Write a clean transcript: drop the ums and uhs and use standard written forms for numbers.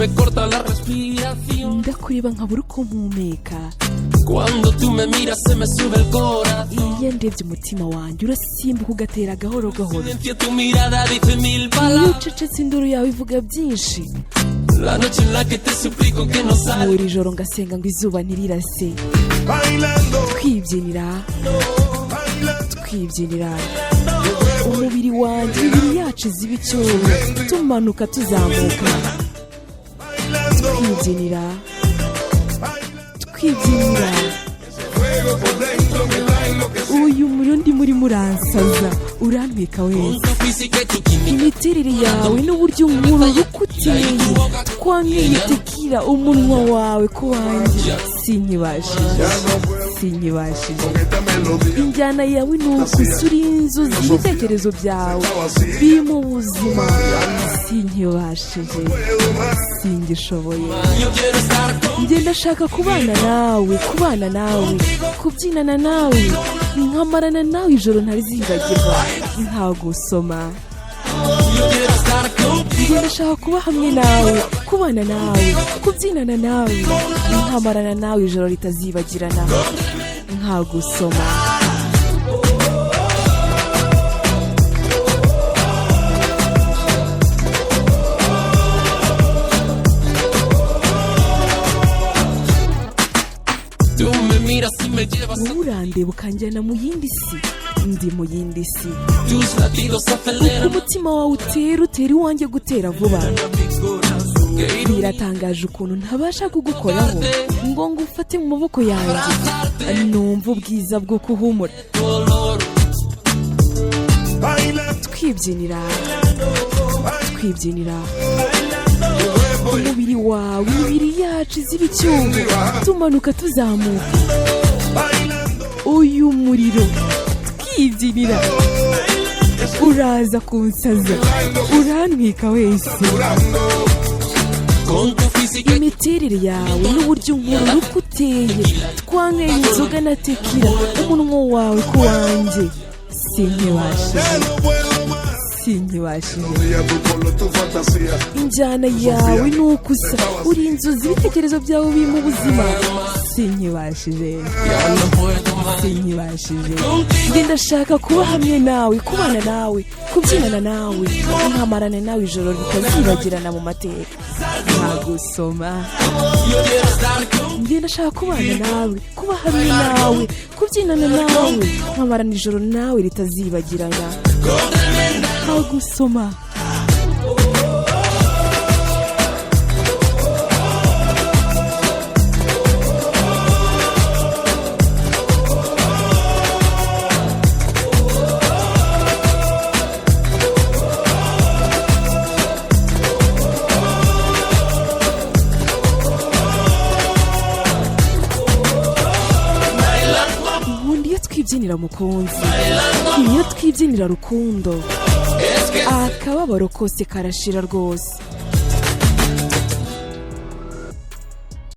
me corta la respiración. Ndakureba nkabura uko mpumeka. Cuando tú me miras se me sube el corazón. Iyo ndebye umutima wanjye urasimbuka ugatera gahoro gahoro. Silencio tu mirada dice mil Iyo palabras. ucecetse induru yawe ivuga byinshi. La noche en la que te suplico que no salgas. Buri joro ngasenga ngo izuba ntirirase. Twibyinira umubiri wanjye, imibiri yacu ziba icyuho, tumanuka tuzamuka. Twibyinira uyu muriro ndi muri muransaza, urantwika wese. Imiterere yawe n'uburyo unkuru ukuteye, twamye tekira umunwa wawe ku wanjye, sinkibashije. Injyana yawe n'ukusura inzuzi, ibitekerezo byawe biri mu buzima, sinkibashije, singishoboye. Njye ndashaka kubana nawe, kubyinana nawe, nkamarana nawe ijoro ntarizibagirwa, ntagusoma. Njye ndashaka kuba hamwe nawe, kubana nawe, kubyinana nawe, nkamarana nawe ijoro ritazibagirana, ntagusoma. Urandeba ukanjyana mu yindi si, ndi mu yindi si. Uko umutima wawe utera iwanjye gutera vuba. Biratangaje ukuntu ntabasha kugukoraho ngo ngufate mu maboko yanjye, numva ubwiza bwo kuhumura. Twibyinira umubiri wawe, imibiri yacu ziba icyuho, tumanuka tuzamuka. Uyu muriro twibyinira uraza kunsaza, urantwika wese. Imiterere yawe n'uburyo unkuru ukuteye, twanyweye inzoga na tekira, umunwa wawe ku wanjye, sinkibashije. Injyana yawe n'ukusa, uri inzozi, ibitekerezo byawe biri mu buzima, sinkibashije. Njye ndashaka kuba hamwe nawe, kubana nawe, kubyinana nawe, nkamarana nawe ijoro ritazibagirana mu mateka, ntagusoma. Njye ndashaka kubana nawe, kuba hamwe nawe, kubyinana nawe, nkamarana ijoro nawe ritazibagirana, ntagusoma. Twibyinira mukunzi, iyo twibyinira rukundo, akababaro kose karashira rwose.